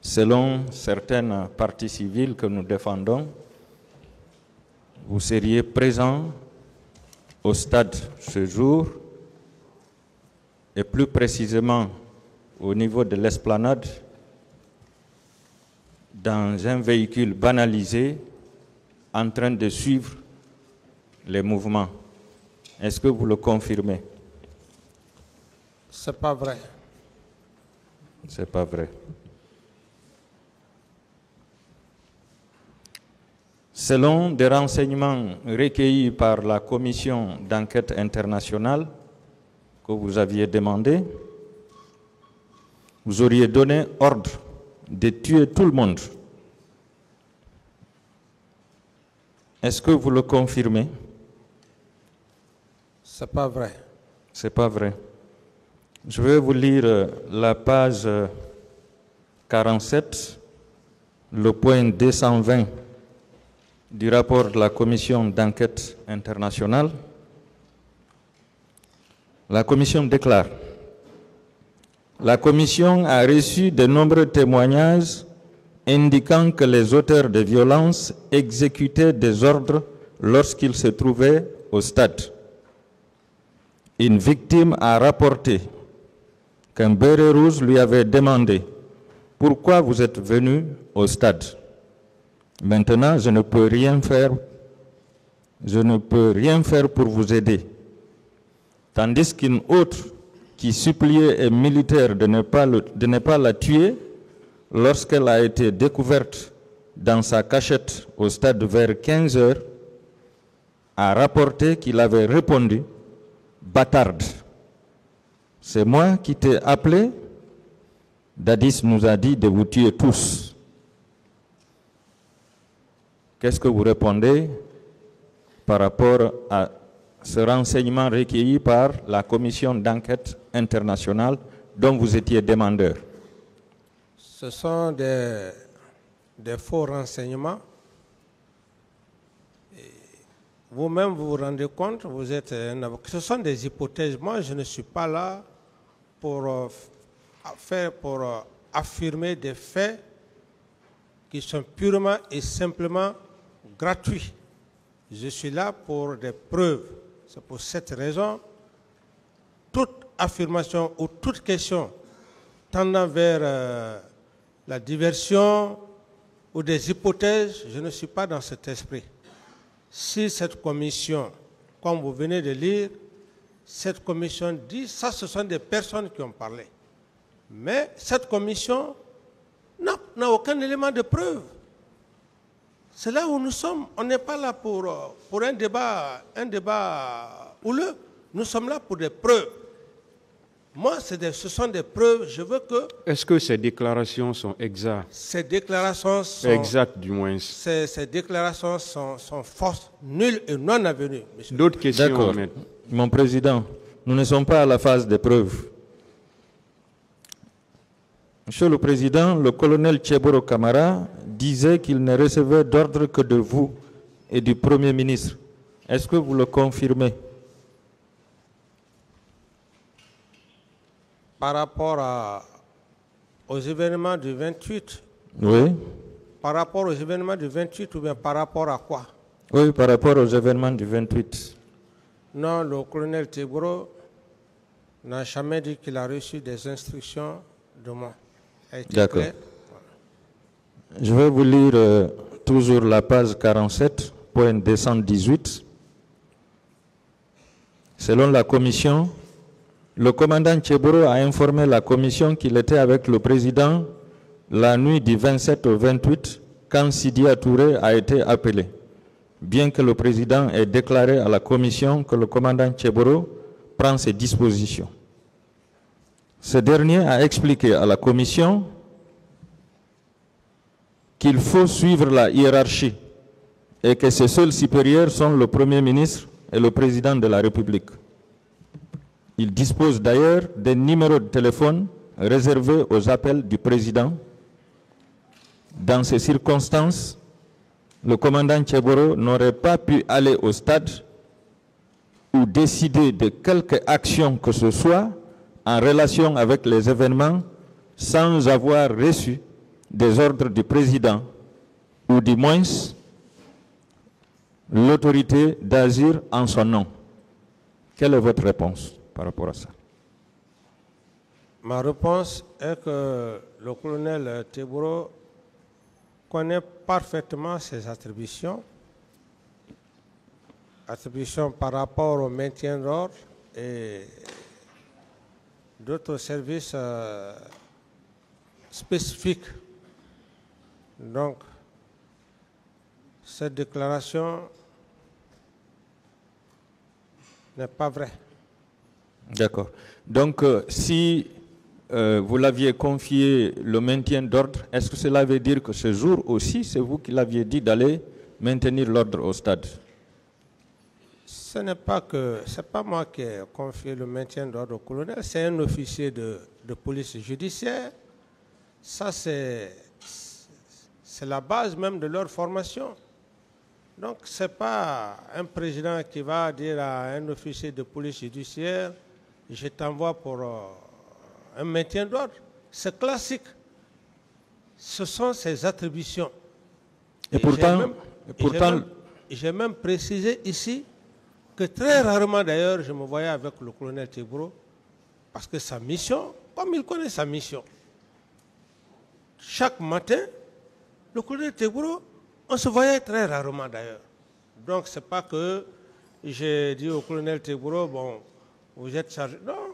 selon certaines parties civiles que nous défendons, vous seriez présent au stade ce jour et plus précisément au niveau de l'esplanade dans un véhicule banalisé en train de suivre les mouvements. Est-ce que vous le confirmez? C'est pas vrai. C'est pas vrai. Selon des renseignements recueillis par la commission d'enquête internationale que vous aviez demandé, vous auriez donné ordre de tuer tout le monde. Est-ce que vous le confirmez? C'est pas vrai. C'est pas vrai. Je vais vous lire la page 47, le point 220 du rapport de la commission d'enquête internationale. La commission déclare: la commission a reçu de nombreux témoignages indiquant que les auteurs de violences exécutaient des ordres lorsqu'ils se trouvaient au stade. Une victime a rapporté qu'un béret rouge lui avait demandé « Pourquoi vous êtes venu au stade ?» Maintenant, je ne peux rien faire pour vous aider. Tandis qu'une autre qui suppliait un militaire de ne pas la tuer lorsqu'elle a été découverte dans sa cachette au stade vers 15 heures, a rapporté qu'il avait répondu « Bâtarde, c'est moi qui t'ai appelé. Dadis nous a dit de vous tuer tous. » Qu'est-ce que vous répondez par rapport à ce renseignement recueilli par la commission d'enquête internationale dont vous étiez demandeur? Ce sont des faux renseignements. Vous-même, vous vous rendez compte, vous êtes un avocat. Ce sont des hypothèses. Moi, je ne suis pas là pour affirmer des faits qui sont purement et simplement gratuits. Je suis là pour des preuves. C'est pour cette raison, toute affirmation ou toute question tendant vers la diversion ou des hypothèses, je ne suis pas dans cet esprit. Si cette commission, comme vous venez de lire, cette commission dit, ça ce sont des personnes qui ont parlé. Mais cette commission n'a aucun élément de preuve. C'est là où nous sommes. On n'est pas là pour un débat houleux. Nous sommes là pour des preuves. Moi, ce sont des preuves. Je veux que... Est-ce que ces déclarations sont exactes? Ces déclarations sont... Exactes, du moins. Ces déclarations sont fausses, nulles et non avenues. D'autres questions? D'accord. Mon président, nous ne sommes pas à la phase des preuves. Monsieur le Président, le colonel Tcheboro Kamara disait qu'il ne recevait d'ordre que de vous et du Premier ministre. Est-ce que vous le confirmez? Par rapport aux événements du 28, oui. Par rapport aux événements du 28 ou bien par rapport à quoi? Oui, par rapport aux événements du 28. Non, le colonel Tcheboro n'a jamais dit qu'il a reçu des instructions de moi. D'accord. Je vais vous lire toujours la page 47, point 218. Selon la commission, le commandant Tcheboro a informé la commission qu'il était avec le président la nuit du 27 au 28 quand Sidia Touré a été appelé. Bien que le président ait déclaré à la commission que le commandant Tcheboro prend ses dispositions. Ce dernier a expliqué à la commission qu'il faut suivre la hiérarchie et que ses seuls supérieurs sont le Premier ministre et le Président de la République. Il dispose d'ailleurs des numéros de téléphone réservés aux appels du Président. Dans ces circonstances, le commandant Tcheboro n'aurait pas pu aller au stade ou décider de quelque action que ce soit en relation avec les événements sans avoir reçu des ordres du président, ou du moins l'autorité d'agir en son nom. Quelle est votre réponse par rapport à ça? Ma réponse est que le colonel Teboro connaît parfaitement ses attributions par rapport au maintien de l'ordre et d'autres services spécifiques. Donc, cette déclaration n'est pas vraie. D'accord. Donc, si vous l'aviez confié le maintien d'ordre, est-ce que cela veut dire que ce jour aussi, c'est vous qui l'aviez dit d'aller maintenir l'ordre au stade? Ce n'est pas moi qui ai confié le maintien d'ordre au colonel, c'est un officier de police judiciaire. Ça, c'est la base même de leur formation. Donc, ce n'est pas un président qui va dire à un officier de police judiciaire, je t'envoie pour un maintien d'ordre. C'est classique. Ce sont ses attributions. Et pourtant, j'ai même précisé ici que très rarement d'ailleurs je me voyais avec le colonel Teboro parce que sa mission, comme il connaît sa mission, chaque matin, le colonel Teboro, on se voyait très rarement d'ailleurs. Donc ce n'est pas que j'ai dit au colonel Teboro, bon, vous êtes chargé. Non,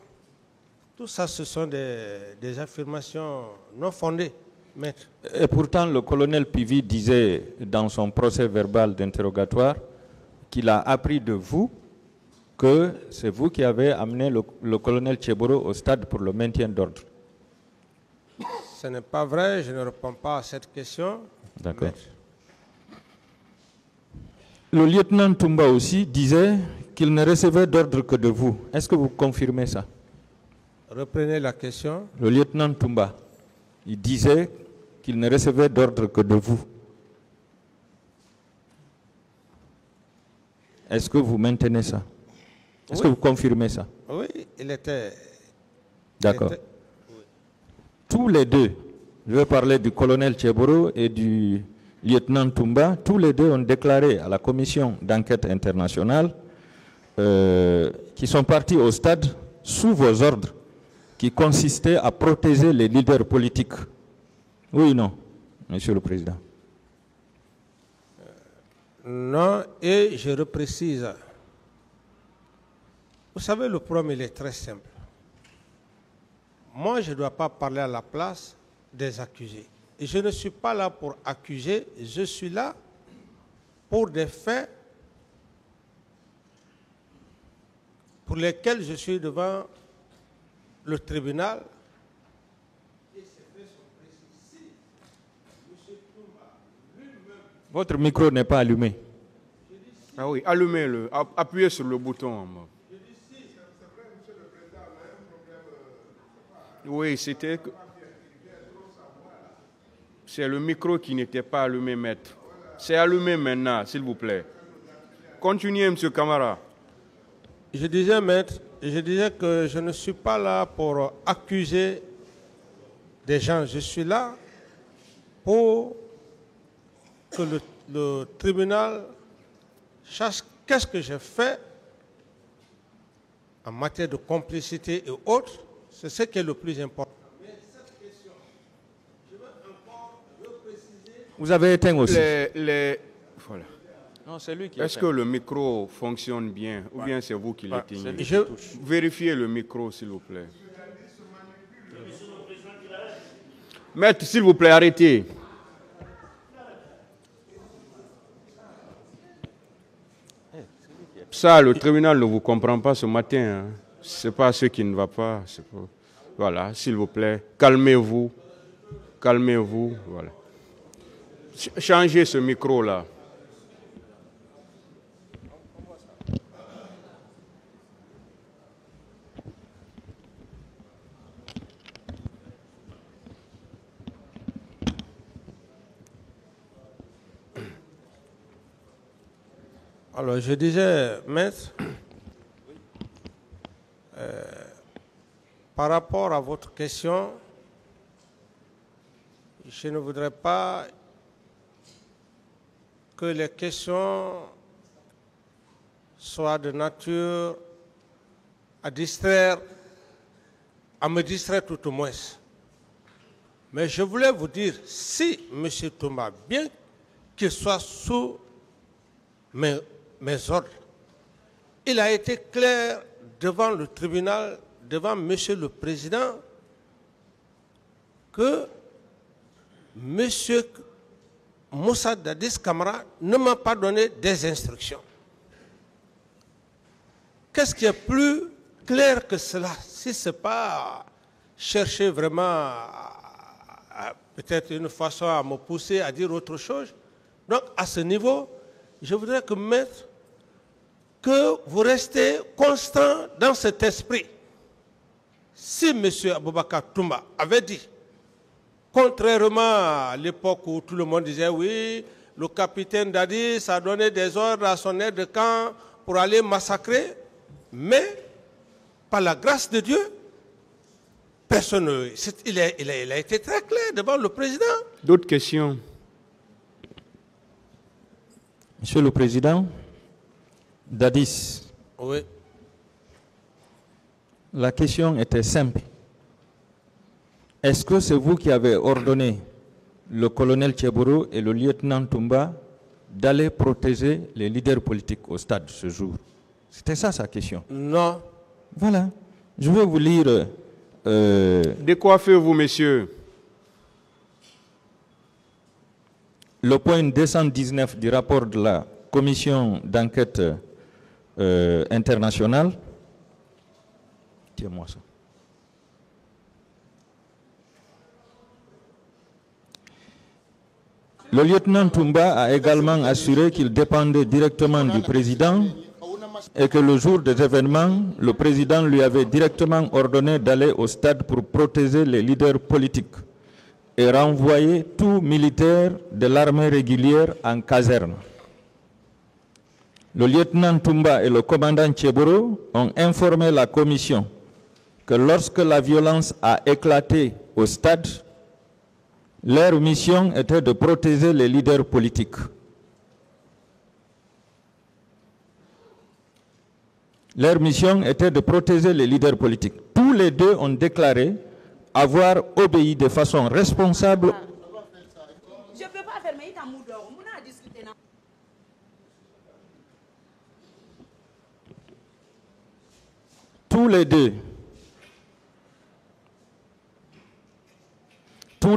tout ça ce sont des affirmations non fondées, maître. Et pourtant, le colonel Pivi disait dans son procès verbal d'interrogatoire qu'il a appris de vous que c'est vous qui avez amené le colonel Teboro au stade pour le maintien d'ordre. Ce n'est pas vrai, je ne réponds pas à cette question. D'accord. Le lieutenant Toumba aussi disait qu'il ne recevait d'ordre que de vous. Est-ce que vous confirmez ça? Reprenez la question. Le lieutenant Toumba, il disait qu'il ne recevait d'ordre que de vous. Est-ce que vous maintenez ça? Est-ce que vous confirmez ça? Oui, il était... D'accord. Tous les deux, je vais parler du colonel Teboro et du lieutenant Toumba, tous les deux ont déclaré à la commission d'enquête internationale qu'ils sont partis au stade sous vos ordres qui consistaient à protéger les leaders politiques. Oui ou non, Monsieur le Président? Non, et je reprécise. Vous savez, le problème, il est très simple. Moi, je ne dois pas parler à la place des accusés. Et je ne suis pas là pour accuser, je suis là pour des faits pour lesquels je suis devant le tribunal. Votre micro n'est pas allumé. Ah oui, allumez-le, appuyez sur le bouton en bas. Oui, c'était... C'est le micro qui n'était pas allumé, maître. C'est allumé maintenant, s'il vous plaît. Continuez, monsieur Camara. Je disais, maître, je disais que je ne suis pas là pour accuser des gens. Je suis là pour que le tribunal sache qu'est-ce que j'ai fait en matière de complicité et autres. C'est ce qui est le plus important. Mais cette question, je veux encore repréciser... Vous avez éteint aussi. Voilà. Non, c'est lui qui Est-ce que le micro fonctionne bien ou bien c'est vous qui l'éteignez? Vérifiez le micro, s'il vous plaît. Maître, s'il vous plaît, arrêtez. Ça, le tribunal ne vous comprend pas ce matin. Hein. Ce n'est pas ce qui ne va pas. Voilà, s'il vous plaît, calmez-vous. Calmez-vous. Voilà. Changez ce micro-là. Alors, je disais, maître, par rapport à votre question, je ne voudrais pas que les questions soient de nature à me distraire tout au moins. Mais je voulais vous dire, si M. Toumba, bien qu'il soit sous mes ordres, il a été clair devant le tribunal, devant M. le Président, que M. Moussa Dadis Camara ne m'a pas donné des instructions. Qu'est-ce qui est plus clair que cela? Si ce n'est pas chercher vraiment peut-être une façon à me pousser à dire autre chose. Donc à ce niveau, je voudrais que maître, que vous restez constant dans cet esprit. Si M. Aboubakar Toumba avait dit, contrairement à l'époque où tout le monde disait oui, le capitaine Dadis a donné des ordres à son aide de camp pour aller massacrer, mais par la grâce de Dieu, personne, il a été très clair devant le président. D'autres questions? Monsieur le Président, Dadis. Oui. La question était simple. Est-ce que c'est vous qui avez ordonné le colonel Tcheboro et le lieutenant Toumba d'aller protéger les leaders politiques au stade ce jour? C'était ça sa question. Non. Voilà. Je vais vous lire... Décoiffez-vous, messieurs. Le point 219 du rapport de la commission d'enquête internationale. Tiens-moi ça. Le lieutenant Toumba a également assuré qu'il dépendait directement du président et que le jour des événements, le président lui avait directement ordonné d'aller au stade pour protéger les leaders politiques et renvoyer tout militaire de l'armée régulière en caserne. Le lieutenant Toumba et le commandant Tcheboro ont informé la commission que lorsque la violence a éclaté au stade, leur mission était de protéger les leaders politiques. Leur mission était de protéger les leaders politiques. Tous les deux ont déclaré avoir obéi de façon responsable. Je ne peux pas fermer ta moudou. On a discuté. Tous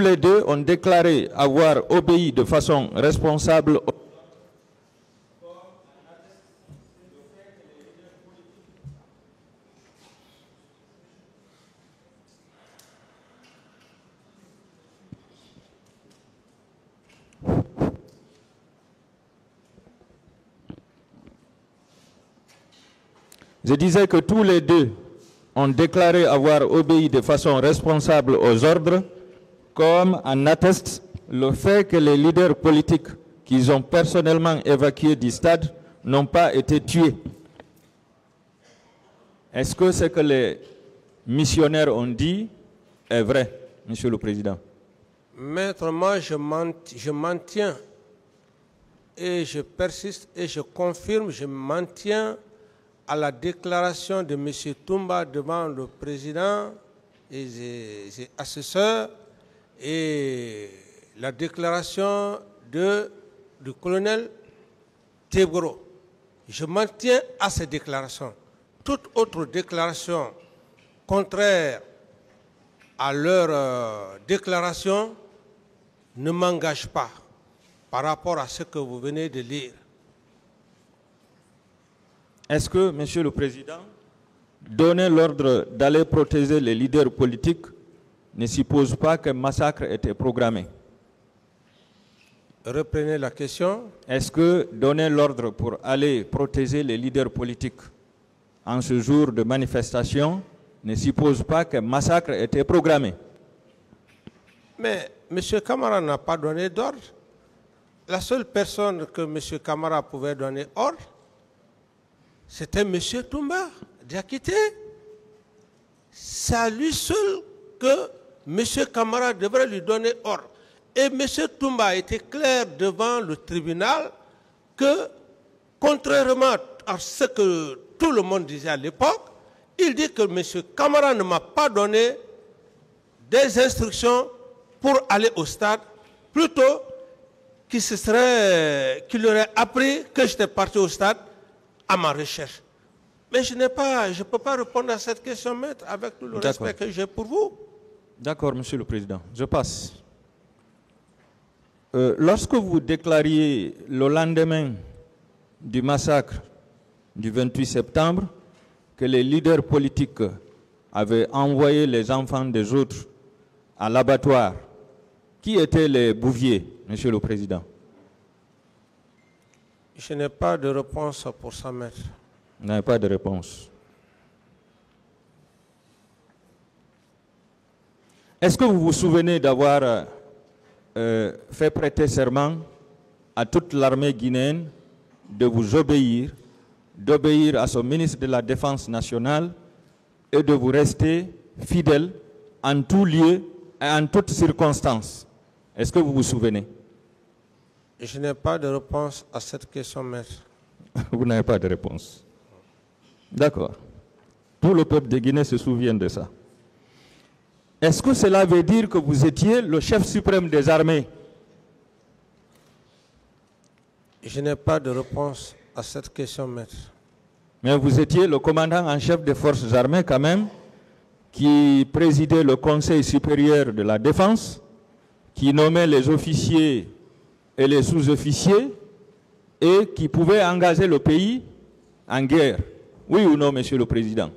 les deux ont déclaré avoir obéi de façon responsable. Je disais que tous les deux ont déclaré avoir obéi de façon responsable aux ordres, comme en atteste le fait que les leaders politiques qu'ils ont personnellement évacués du stade n'ont pas été tués. Est-ce que ce que les missionnaires ont dit est vrai, Monsieur le Président? Maître, moi je maintiens et je persiste et je confirme, je maintiens à la déclaration de M. Toumba devant le président et ses assesseurs et la déclaration du colonel Teboro. Je maintiens à ces déclarations. Toute autre déclaration contraire à leur déclaration ne m'engage pas par rapport à ce que vous venez de lire. Est-ce que, Monsieur le Président, donner l'ordre d'aller protéger les leaders politiques ne suppose pas qu'un massacre était programmé? Reprenez la question. Est-ce que donner l'ordre pour aller protéger les leaders politiques en ce jour de manifestation ne suppose pas qu'un massacre était programmé? Mais M. Camara n'a pas donné d'ordre. La seule personne que M. Camara pouvait donner ordre, c'était M. Toumba Diakité. C'est à lui seul que M. Camara devrait lui donner ordre. Et M. Toumba a été clair devant le tribunal que, contrairement à ce que tout le monde disait à l'époque, il dit que M. Camara ne m'a pas donné des instructions pour aller au stade, plutôt qu'il aurait appris que j'étais parti au stade à ma recherche. Mais je ne peux pas répondre à cette question, maître, avec tout le respect que j'ai pour vous. D'accord, Monsieur le Président. Je passe. Lorsque vous déclariez le lendemain du massacre du 28 septembre que les leaders politiques avaient envoyé les enfants des autres à l'abattoir, qui étaient les bouviers, Monsieur le Président? Je n'ai pas de réponse pour ça, maître. Vous n'avez pas de réponse. Est-ce que vous vous souvenez d'avoir fait prêter serment à toute l'armée guinéenne de vous obéir, d'obéir à son ministre de la Défense nationale et de vous rester fidèle en tout lieu et en toutes circonstances? Est-ce que vous vous souvenez? Je n'ai pas de réponse à cette question, maître. Vous n'avez pas de réponse. D'accord. Tout le peuple de Guinée se souvient de ça. Est-ce que cela veut dire que vous étiez le chef suprême des armées? Je n'ai pas de réponse à cette question, maître. Mais vous étiez le commandant en chef des forces armées quand même, qui présidait le Conseil supérieur de la défense, qui nommait les officiers et les sous-officiers et qui pouvait engager le pays en guerre. Oui ou non, Monsieur le Président?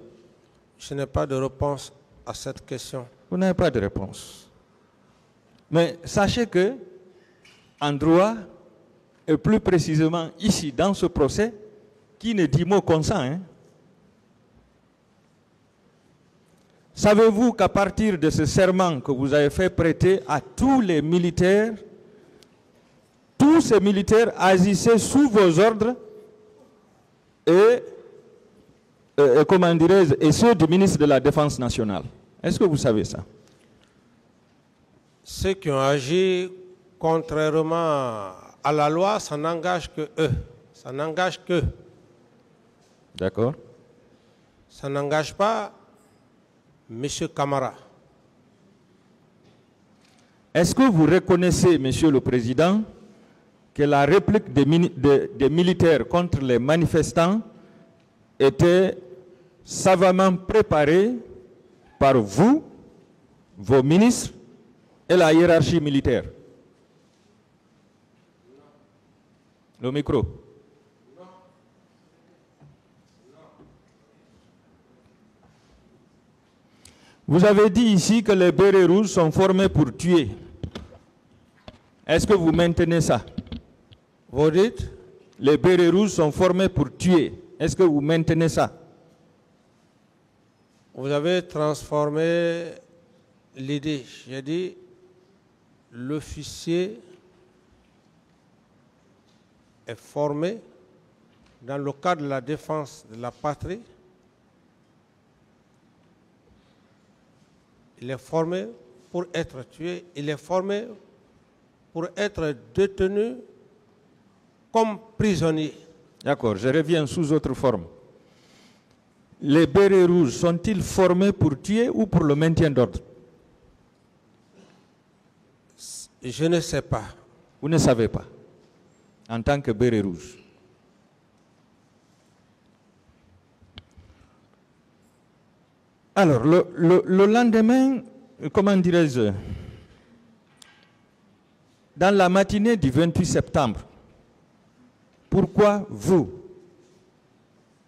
Je n'ai pas de réponse à cette question. Vous n'avez pas de réponse. Mais sachez que, en droit, et plus précisément ici, dans ce procès, qui ne dit mot consent, hein? Savez-vous qu'à partir de ce serment que vous avez fait prêter à tous les militaires, tous ces militaires agissaient sous vos ordres et comment dirais-je, et ceux du ministre de la Défense nationale? Est-ce que vous savez ça? Ceux qui ont agi contrairement à la loi, ça n'engage que eux. Ça n'engage qu'eux. D'accord. Ça n'engage pas M. Camara. Est-ce que vous reconnaissez, Monsieur le Président, que la réplique des militaires contre les manifestants était savamment préparée par vous, vos ministres et la hiérarchie militaire? Le micro. Vous avez dit ici que les bérets rouges sont formés pour tuer. Est-ce que vous maintenez ça? Vous dites? Les bérets rouges sont formés pour tuer. Est-ce que vous maintenez ça? Vous avez transformé l'idée. J'ai dit, l'officier est formé dans le cadre de la défense de la patrie. Il est formé pour être tué. Il est formé pour être détenu comme prisonnier. D'accord, je reviens sous autre forme. Les bérets rouges sont-ils formés pour tuer ou pour le maintien d'ordre? Je ne sais pas. Vous ne savez pas, en tant que béret rouge. Alors, le lendemain, comment dirais-je, dans la matinée du 28 septembre, pourquoi vous,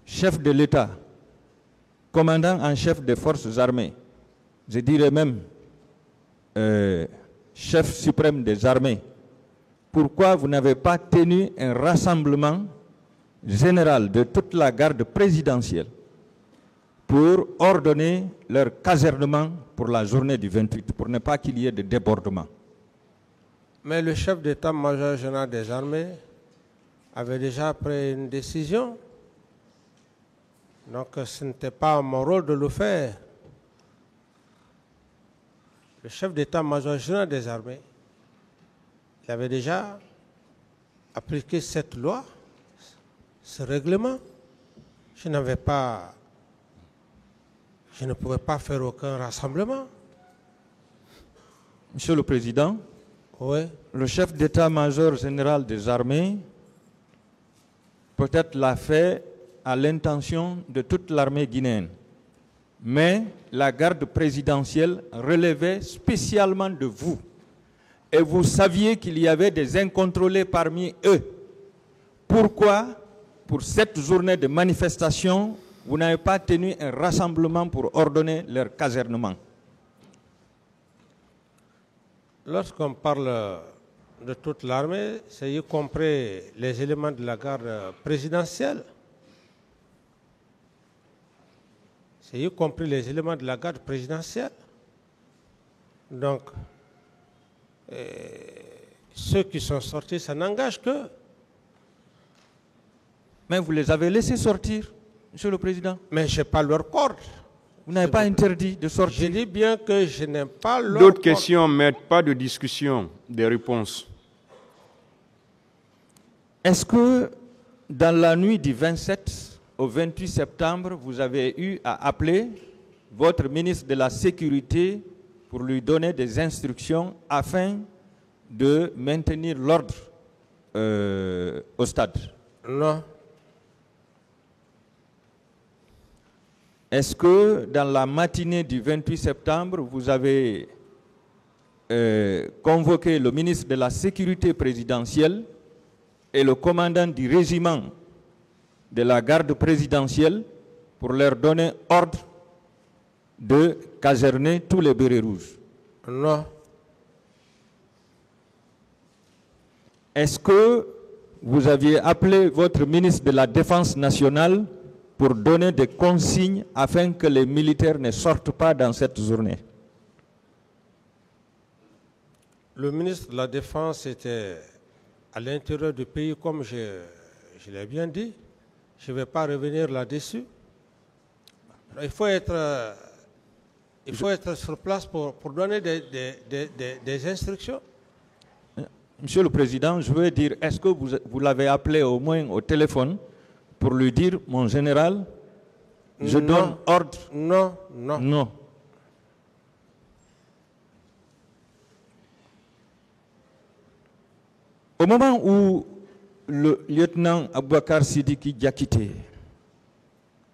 chef de l'État, commandant en chef des forces armées, je dirais même chef suprême des armées, pourquoi vous n'avez pas tenu un rassemblement général de toute la garde présidentielle pour ordonner leur casernement pour la journée du 28, pour ne pas qu'il y ait de débordement? Mais le chef d'état-major général des armées avait déjà pris une décision. Donc ce n'était pas mon rôle de le faire. Le chef d'état-major général des armées il avait déjà appliqué cette loi, ce règlement. Je ne pouvais pas faire aucun rassemblement. Monsieur le Président, Oui. le chef d'état-major général des armées peut-être l'a fait à l'intention de toute l'armée guinéenne. Mais la garde présidentielle relevait spécialement de vous. Et vous saviez qu'il y avait des incontrôlés parmi eux. Pourquoi, pour cette journée de manifestation, vous n'avez pas tenu un rassemblement pour ordonner leur casernement? Lorsqu'on parle de toute l'armée, c'est y compris les éléments de la garde présidentielle. C'est y compris les éléments de la garde présidentielle. Donc, ceux qui sont sortis, ça n'engage que. Mais vous les avez laissés sortir, Monsieur le Président. Mais je n'ai pas leur corde. Vous n'avez pas interdit de Je sortir. dis bien que je n'ai pas leur D'autres corde. questions, maître, pas de discussion, des réponses. Est-ce que dans la nuit du 27 au 28 septembre, vous avez eu à appeler votre ministre de la Sécurité pour lui donner des instructions afin de maintenir l'ordre au stade? Non. Est-ce que dans la matinée du 28 septembre, vous avez convoqué le ministre de la Sécurité présidentielle et le commandant du régiment de la garde présidentielle pour leur donner ordre de caserner tous les bérets rouges? Non. Est-ce que vous aviez appelé votre ministre de la Défense nationale pour donner des consignes afin que les militaires ne sortent pas dans cette journée? Le ministre de la Défense était à l'intérieur du pays, comme je l'ai bien dit. Je ne vais pas revenir là-dessus. Il faut être sur place pour donner des instructions. Monsieur le Président, je veux dire, est-ce que vous l'avez appelé au moins au téléphone pour lui dire, mon général, je donne ordre? Non, non. Non. Au moment où le lieutenant Aboubakar Sidiki Diakité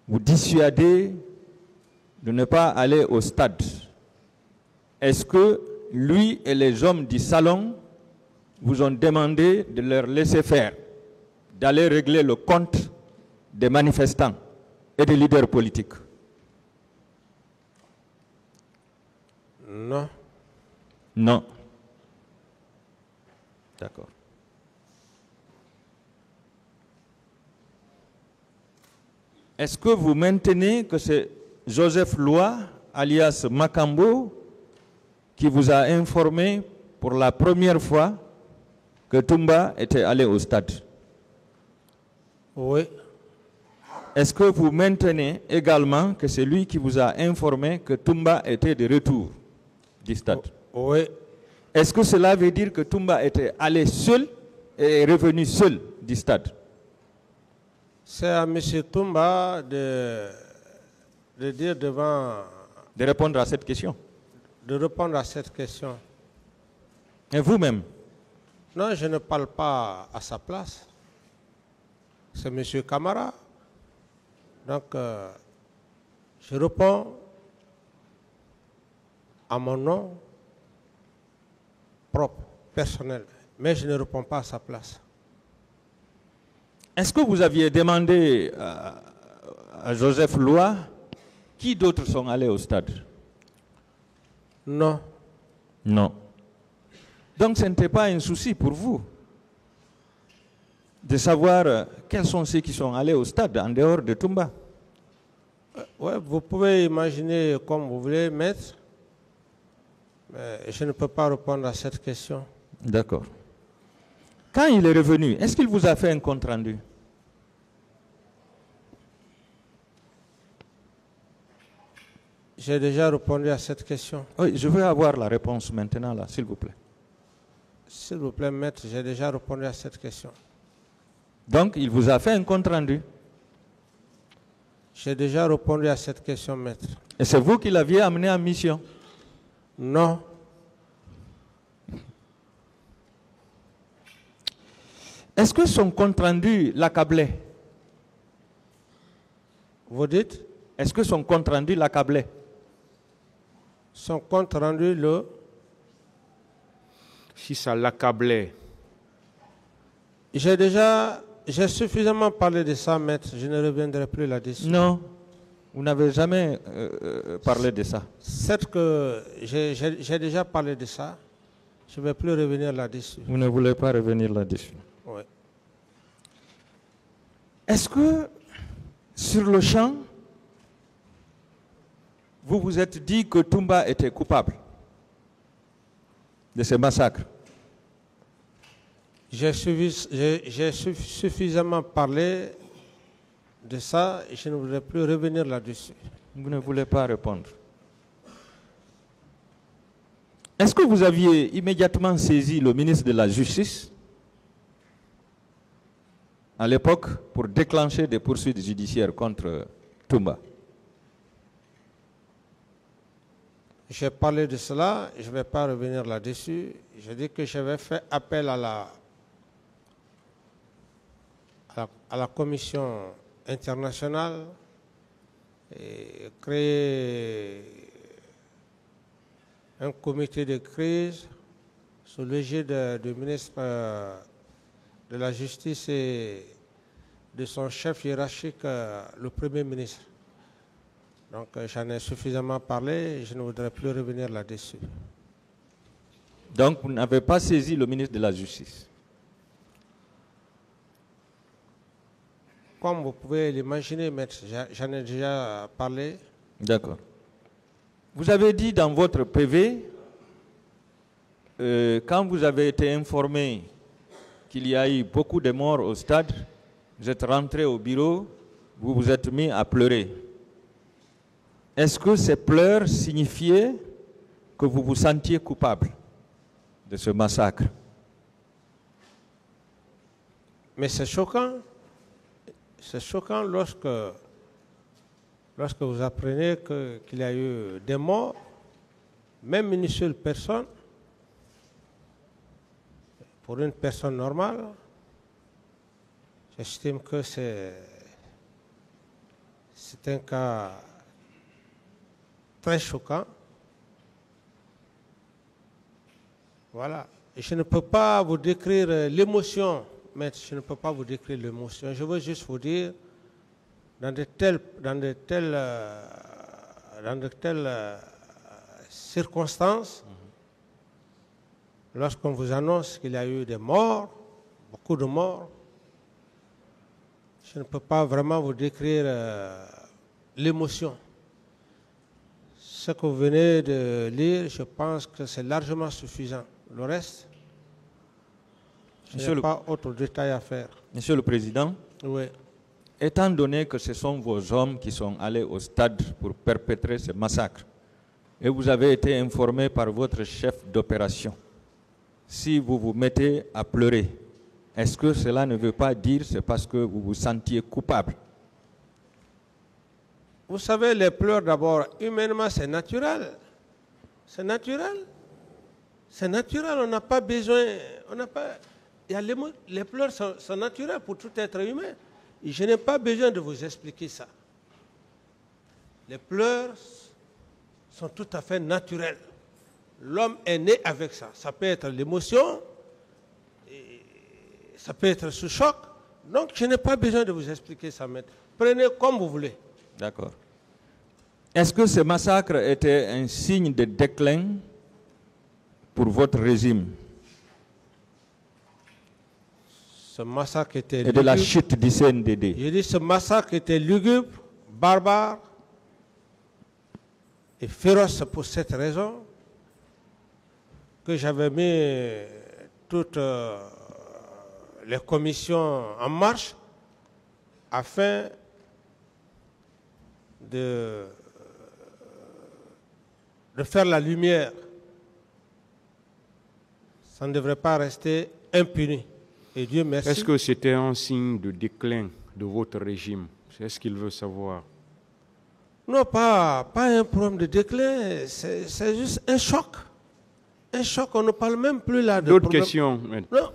vous dissuadait de ne pas aller au stade, est-ce que lui et les hommes du salon vous ont demandé de leur laisser faire, d'aller régler le compte des manifestants et des leaders politiques? Non. Non. D'accord. Est-ce que vous maintenez que c'est Joseph Loa, alias Makambo, qui vous a informé pour la première fois que Toumba était allé au stade? Oui. Est-ce que vous maintenez également que c'est lui qui vous a informé que Toumba était de retour du stade? Oui. Est-ce que cela veut dire que Toumba était allé seul et est revenu seul du stade? C'est à M. Toumba de dire devant... De répondre à cette question. De répondre à cette question. Et vous-même? Non, je ne parle pas à sa place. C'est M. Camara. Donc, je réponds à mon nom propre, personnel. Mais je ne réponds pas à sa place. Est-ce que vous aviez demandé à Joseph Loa qui d'autres sont allés au stade? Non. Non. Donc ce n'était pas un souci pour vous de savoir quels sont ceux qui sont allés au stade en dehors de Toumba? Ouais, vous pouvez imaginer comme vous voulez, maître, mais je ne peux pas répondre à cette question. D'accord. Quand il est revenu, est-ce qu'il vous a fait un compte-rendu? J'ai déjà répondu à cette question. Oui, je veux avoir la réponse maintenant, là, s'il vous plaît. S'il vous plaît, maître, j'ai déjà répondu à cette question. Donc, il vous a fait un compte-rendu. J'ai déjà répondu à cette question, maître. Et c'est vous qui l'aviez amené en mission? Non. Est-ce que son compte-rendu l'accablait? Vous dites? Est-ce que son compte-rendu l'accablait? Son compte rendu, Si ça l'accablait. J'ai suffisamment parlé de ça, maître. Je ne reviendrai plus là-dessus. Non, vous n'avez jamais parlé de ça. Certes que j'ai déjà parlé de ça. Je ne vais plus revenir là-dessus. Vous ne voulez pas revenir là-dessus. Oui. Est-ce que, sur le champ, vous vous êtes dit que Toumba était coupable de ce massacre? J'ai suffisamment parlé de ça et je ne voudrais plus revenir là-dessus. Vous ne voulez pas répondre. Est-ce que vous aviez immédiatement saisi le ministre de la Justice à l'époque pour déclencher des poursuites judiciaires contre Toumba? J'ai parlé de cela, je ne vais pas revenir là-dessus. J'ai dit que j'avais fait appel à la commission internationale et créé un comité de crise sous l'égide du ministre de la Justice et de son chef hiérarchique, le Premier ministre. Donc j'en ai suffisamment parlé et je ne voudrais plus revenir là-dessus. Donc vous n'avez pas saisi le ministre de la Justice? Comme vous pouvez l'imaginer, maître, j'en ai déjà parlé. D'accord. Vous avez dit dans votre PV, quand vous avez été informé qu'il y a eu beaucoup de morts au stade, vous êtes rentré au bureau, vous vous êtes mis à pleurer. Est-ce que ces pleurs signifiaient que vous vous sentiez coupable de ce massacre? Mais c'est choquant. C'est choquant lorsque vous apprenez qu'il y a eu des morts, même une seule personne. Pour une personne normale, j'estime que c'est un cas très choquant. Voilà. Et je ne peux pas vous décrire l'émotion, maître, je ne peux pas vous décrire l'émotion. Je veux juste vous dire, dans de telles circonstances, lorsqu'on vous annonce qu'il y a eu des morts, beaucoup de morts, je ne peux pas vraiment vous décrire l'émotion. Ce que vous venez de lire, je pense que c'est largement suffisant. Le reste, je n'ai pas autre détail à faire. Monsieur le Président, oui. Étant donné que ce sont vos hommes qui sont allés au stade pour perpétrer ce massacre, et vous avez été informé par votre chef d'opération, si vous vous mettez à pleurer, est-ce que cela ne veut pas dire que c'est parce que vous vous sentiez coupable? Vous savez, les pleurs d'abord, humainement, c'est naturel. C'est naturel. C'est naturel, on n'a pas besoin, les pleurs sont naturels pour tout être humain. Et je n'ai pas besoin de vous expliquer ça. Les pleurs sont tout à fait naturels. L'homme est né avec ça. Ça peut être l'émotion, ça peut être sous choc. Donc je n'ai pas besoin de vous expliquer ça, maître. Prenez comme vous voulez. D'accord. Est-ce que ce massacre était un signe de déclin pour votre régime? Ce massacre était et lugubre. De la chute du CNDD. Je dis ce massacre était lugubre, barbare et féroce pour cette raison que j'avais mis toutes les commissions en marche afin de faire la lumière. Ça ne devrait pas rester impuni. Et Dieu merci. Est-ce que c'était un signe de déclin de votre régime? C'est ce qu'il veut savoir. Non, pas un problème de déclin, c'est juste un choc. Un choc, on ne parle même plus là de D'autres problème. questions? Non,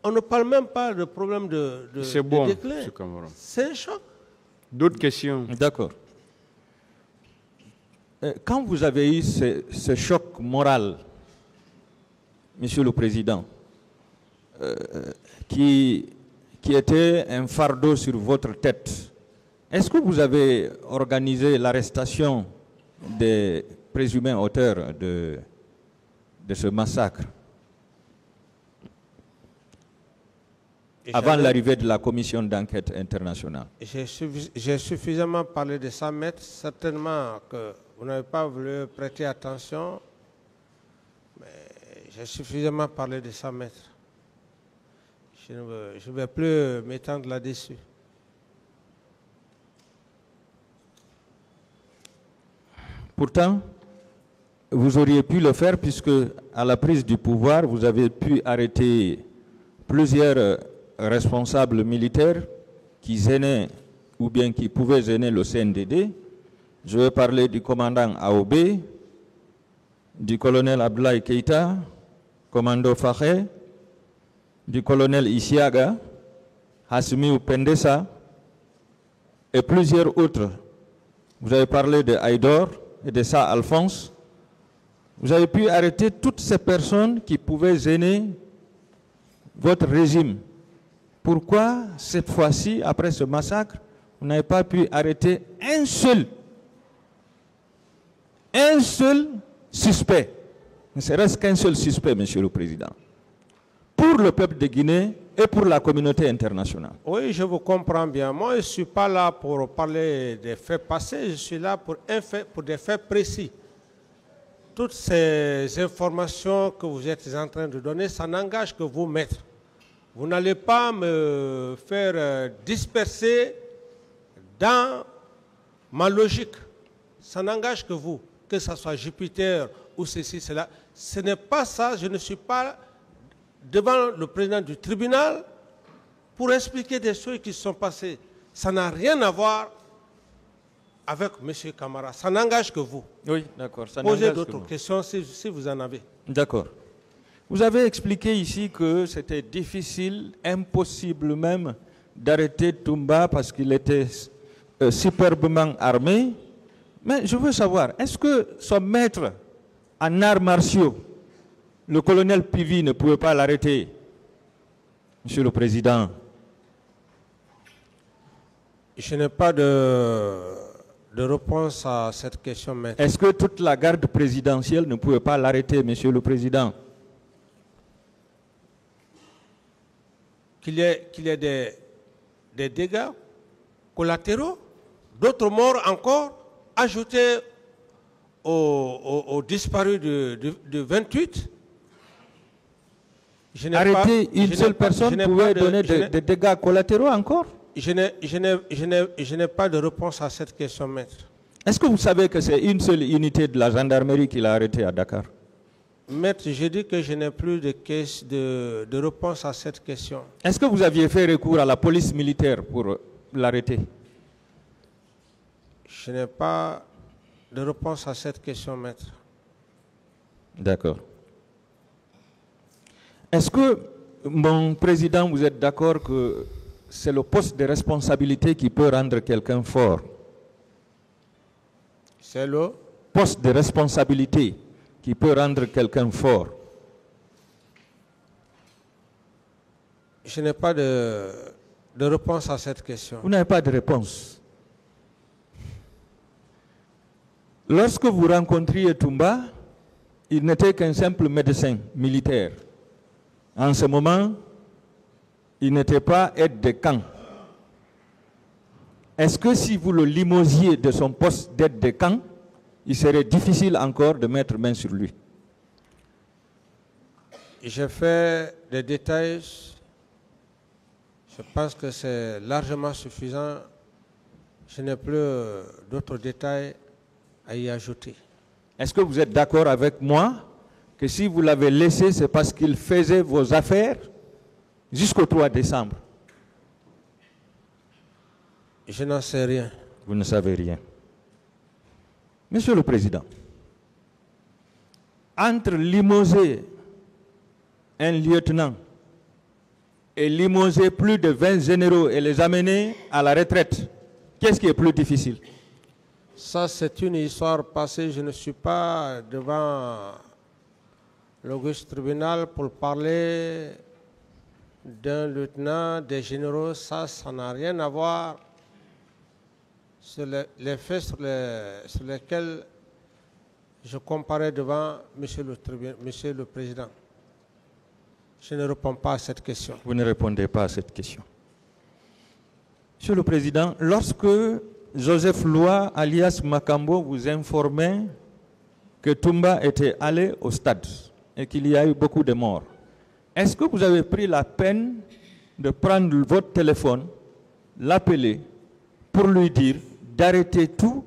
on ne parle même pas de problème de C'est bon, déclin. M. Cameron. C'est un choc. D'autres questions? D'accord. Quand vous avez eu ce choc moral, Monsieur le Président, qui était un fardeau sur votre tête, est-ce que vous avez organisé l'arrestation des présumés auteurs de ce massacre avant l'arrivée de la commission d'enquête internationale? J'ai suffisamment parlé de ça, maître. Certainement que vous n'avez pas voulu prêter attention, mais j'ai suffisamment parlé de ça, maître. Je ne vais plus m'étendre là-dessus. Pourtant, vous auriez pu le faire puisque à la prise du pouvoir, vous avez pu arrêter plusieurs responsables militaires qui gênaient ou bien qui pouvaient gêner le CNDD. Je vais parler du commandant Aoubé, du colonel Abdoulaye Keïta, commando Fakhé, du colonel Isiaga, Hassimi Pendessa et plusieurs autres. Vous avez parlé de Haïdor et de ça Alphonse. Vous avez pu arrêter toutes ces personnes qui pouvaient gêner votre régime. Pourquoi, cette fois-ci, après ce massacre, vous n'avez pas pu arrêter un seul suspect, ne serait-ce qu'un seul suspect, Monsieur le Président, pour le peuple de Guinée et pour la communauté internationale? Oui, je vous comprends bien. Moi, je ne suis pas là pour parler des faits passés, je suis là pour des faits précis. Toutes ces informations que vous êtes en train de donner, ça n'engage que vous, maître. Vous n'allez pas me faire disperser dans ma logique. Ça n'engage que vous, que ce soit Jupiter ou ceci, cela. Ce n'est pas ça, je ne suis pas devant le président du tribunal pour expliquer des choses qui se sont passées. Ça n'a rien à voir avec M. Camara. Ça n'engage que vous. Oui, d'accord. Posez d'autres questions si vous en avez. D'accord. Vous avez expliqué ici que c'était difficile, impossible même, d'arrêter Toumba parce qu'il était superbement armé. Mais je veux savoir, est-ce que son maître en arts martiaux, le colonel Pivi, ne pouvait pas l'arrêter, Monsieur le Président? Je n'ai pas de réponse à cette question, maître. Est-ce que toute la garde présidentielle ne pouvait pas l'arrêter, Monsieur le Président? Qu'il y ait des dégâts collatéraux, d'autres morts encore, ajoutés aux disparus de 28. Arrêter une seule personne pouvait donner des dégâts collatéraux encore? Je n'ai pas de réponse à cette question, maître. Est-ce que vous savez que c'est une seule unité de la gendarmerie qui l'a arrêté à Dakar? Maître, j'ai dit que je n'ai plus de réponse à cette question. Est-ce que vous aviez fait recours à la police militaire pour l'arrêter? Je n'ai pas de réponse à cette question, maître. D'accord. Est-ce que, mon président, vous êtes d'accord que c'est le poste de responsabilité qui peut rendre quelqu'un fort? C'est le poste de responsabilité qui peut rendre quelqu'un fort. Je n'ai pas de réponse à cette question. Vous n'avez pas de réponse. Lorsque vous rencontriez Toumba, il n'était qu'un simple médecin militaire. En ce moment, il n'était pas aide de camp. Est-ce que si vous le limosiez de son poste d'aide de camp, il serait difficile encore de mettre main sur lui? J'ai fait des détails. Je pense que c'est largement suffisant. Je n'ai plus d'autres détails à y ajouter. Est-ce que vous êtes d'accord avec moi que si vous l'avez laissé, c'est parce qu'il faisait vos affaires jusqu'au 3 décembre? Je n'en sais rien. Vous ne savez rien. Monsieur le Président, entre limoger un lieutenant et limoger plus de 20 généraux et les amener à la retraite, qu'est-ce qui est plus difficile? Ça, c'est une histoire passée. Je ne suis pas devant l'auguste tribunal pour parler d'un lieutenant, des généraux. Ça n'a rien à voir sur les faits sur lesquels je comparais devant Monsieur le Président. Je ne réponds pas à cette question. Vous ne répondez pas à cette question. Monsieur le Président, lorsque Joseph Loa, alias Makambo, vous informait que Toumba était allé au stade et qu'il y a eu beaucoup de morts, est-ce que vous avez pris la peine de prendre votre téléphone, l'appeler pour lui dire d'arrêter tout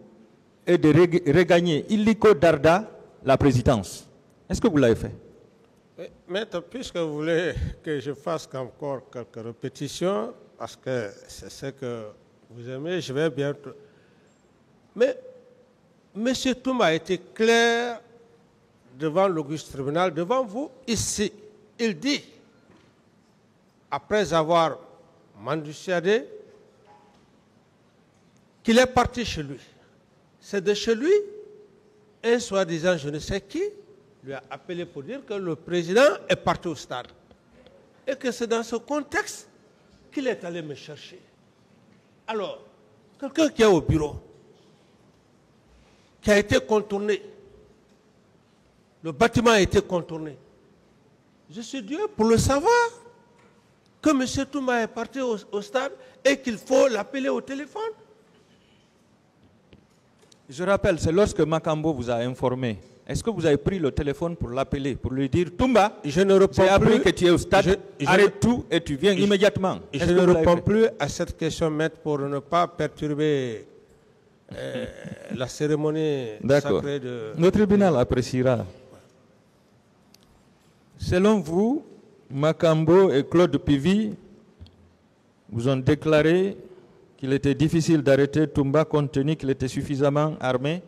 et de regagner illico Darda la présidence? Est-ce que vous l'avez fait? Maître, puisque vous voulez que je fasse encore quelques répétitions, parce que c'est ce que vous aimez, je vais bientôt. Mais M. Toumba a été clair devant l'auguste tribunal, devant vous, ici. Il dit, après avoir mendiciadé, qu'il est parti chez lui. C'est de chez lui, un soi-disant je ne sais qui, lui a appelé pour dire que le président est parti au stade. Et que c'est dans ce contexte qu'il est allé me chercher. Alors, quelqu'un qui est au bureau, qui a été contourné, le bâtiment a été contourné. Je suis Dieu pour le savoir, que M. Toumba est parti au stade et qu'il faut l'appeler au téléphone. Je rappelle, c'est lorsque Makambo vous a informé. Est-ce que vous avez pris le téléphone pour l'appeler, pour lui dire Toumba, je ne réponds j'ai appris plus, que tu es au stade, arrête tout et tu viens immédiatement. Je ne réponds plus à cette question, maître, pour ne pas perturber la cérémonie sacrée de... Le tribunal appréciera. Selon vous, Makambo et Claude Pivi vous ont déclaré qu'il était difficile d'arrêter Toumba compte tenu qu'il était suffisamment armé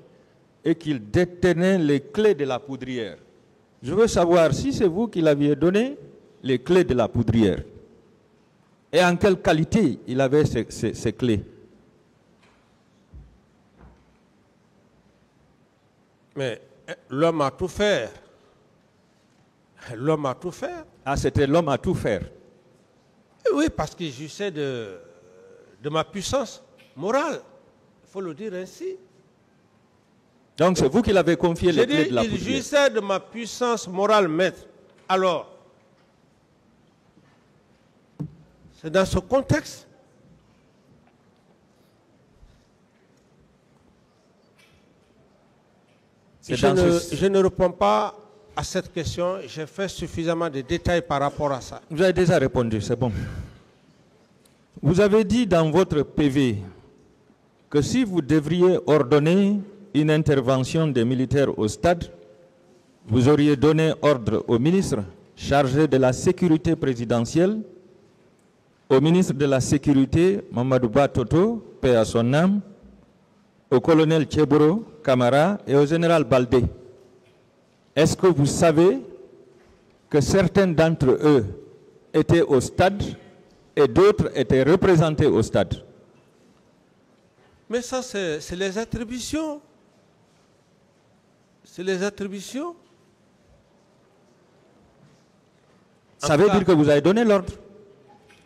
et qu'il détenait les clés de la poudrière. Je veux savoir si c'est vous qui l'aviez donné les clés de la poudrière. Et en quelle qualité il avait ces clés? Mais l'homme a tout fait. L'homme a tout fait. Ah, c'était l'homme à tout faire. Oui, parce qu'il jouissait de ma puissance morale. Il faut le dire ainsi. Donc c'est vous qui l'avez confié les clés de la poudrière. Il jouissait de ma puissance morale, maître. Alors, c'est dans ce contexte. Je ne réponds pas à cette question. J'ai fait suffisamment de détails par rapport à ça. Vous avez déjà répondu, c'est bon. Vous avez dit dans votre PV que si vous devriez ordonner une intervention des militaires au stade, vous auriez donné ordre au ministre chargé de la sécurité présidentielle, au ministre de la Sécurité, Mamadou Batoto, paix à son âme, au colonel Tcheboro Kamara et au général Baldé. Est-ce que vous savez que certains d'entre eux étaient au stade et d'autres étaient représentés au stade? Mais ça, c'est les attributions. C'est les attributions. Ça veut dire que vous avez donné l'ordre?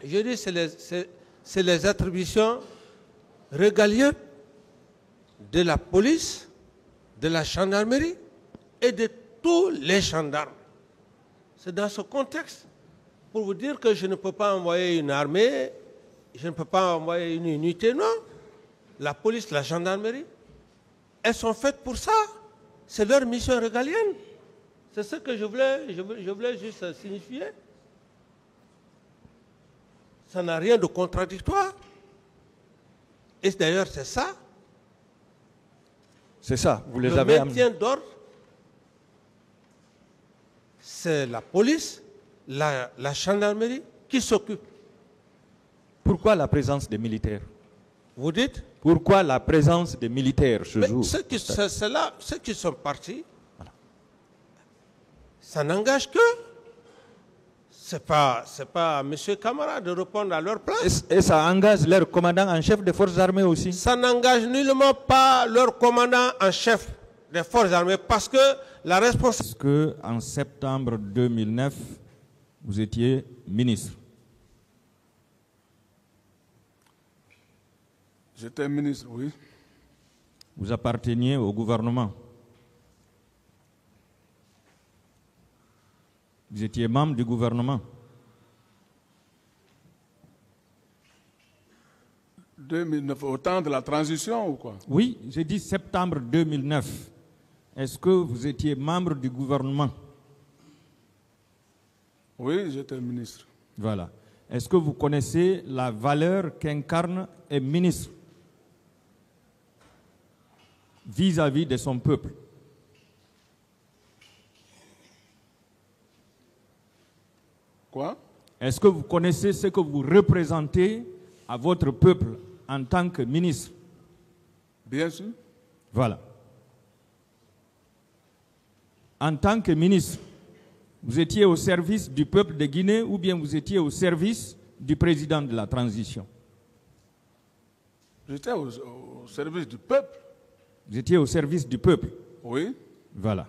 Je dis c'est les attributions régaliennes de la police, de la gendarmerie et de tous les gendarmes. C'est dans ce contexte pour vous dire que je ne peux pas envoyer une armée, je ne peux pas envoyer une unité, non. La police, la gendarmerie, elles sont faites pour ça. C'est leur mission régalienne. C'est ce que je voulais juste signifier. Ça n'a rien de contradictoire. Et d'ailleurs, c'est ça. C'est ça, vous les le avez maintien amenés. d'ordre c'est la police, la gendarmerie qui s'occupe. Pourquoi la présence des militaires? Vous dites? Pourquoi la présence des militaires ce jour? Ceux qui sont partis, voilà, ça n'engage que. Ce n'est pas à M. Camara de répondre à leur place. Et ça engage leur commandant en chef des forces armées aussi? Ça n'engage nullement pas leur commandant en chef des forces armées parce que la responsabilité... Est-ce qu'en septembre 2009, vous étiez ministre? J'étais ministre, oui. Vous apparteniez au gouvernement? Vous étiez membre du gouvernement? 2009, au temps de la transition ou quoi? Oui, j'ai dit septembre 2009. Est-ce que vous étiez membre du gouvernement? Oui, j'étais ministre. Voilà. Est-ce que vous connaissez la valeur qu'incarne un ministre vis-à-vis de son peuple? Quoi? Est-ce que vous connaissez ce que vous représentez à votre peuple en tant que ministre? Bien sûr. Voilà. En tant que ministre, vous étiez au service du peuple de Guinée ou bien vous étiez au service du président de la transition? J'étais au service du peuple. Vous étiez au service du peuple? Oui. Voilà.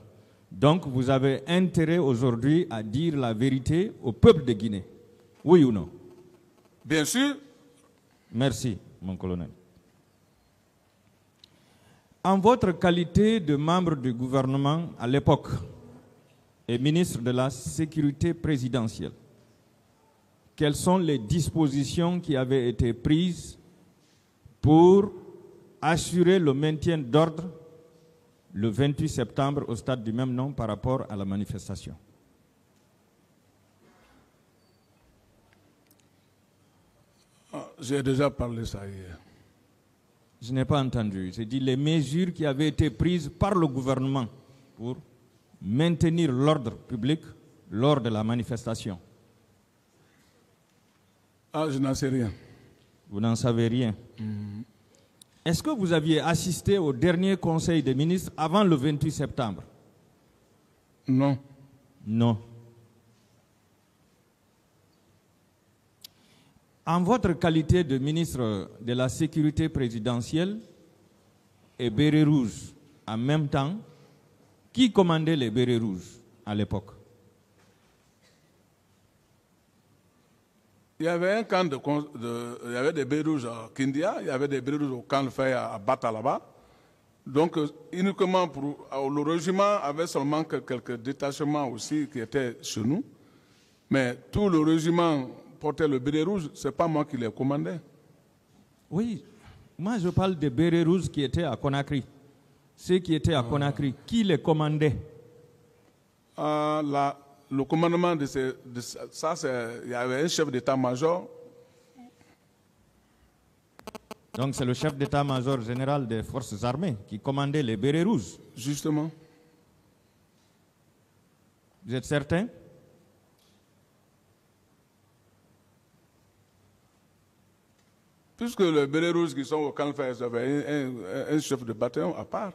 Donc vous avez intérêt aujourd'hui à dire la vérité au peuple de Guinée. Oui ou non? Bien sûr. Merci, mon colonel. En votre qualité de membre du gouvernement à l'époque et ministre de la Sécurité présidentielle, quelles sont les dispositions qui avaient été prises pour assurer le maintien d'ordre le 28 septembre au stade du même nom par rapport à la manifestation? J'ai déjà parlé de ça hier. Je n'ai pas entendu. J'ai dit les mesures qui avaient été prises par le gouvernement pour maintenir l'ordre public lors de la manifestation. Ah, je n'en sais rien. Vous n'en savez rien. Est-ce que vous aviez assisté au dernier conseil des ministres avant le 28 septembre? Non. Non. En votre qualité de ministre de la Sécurité présidentielle et Béret Rouge en même temps, qui commandait les Bérets Rouges à l'époque? Il y avait un camp il y avait des Bérets Rouges à Kindia, il y avait des Bérets Rouges au camp de Faye à Bata là-bas. Donc, uniquement le régiment avait seulement quelques détachements aussi qui étaient chez nous. Mais tout le régiment portait le béret rouge, ce n'est pas moi qui les commandais. Oui, moi je parle des bérets rouges qui étaient à Conakry. Ceux qui étaient à Conakry, qui les commandait? Le commandement de ça, il y avait un chef d'état-major. Donc c'est le chef d'état-major général des forces armées qui commandait les bérets rouges. Justement. Vous êtes certain? Puisque les bérets rouges qui sont au camp de Faye avaient un chef de bataillon à part.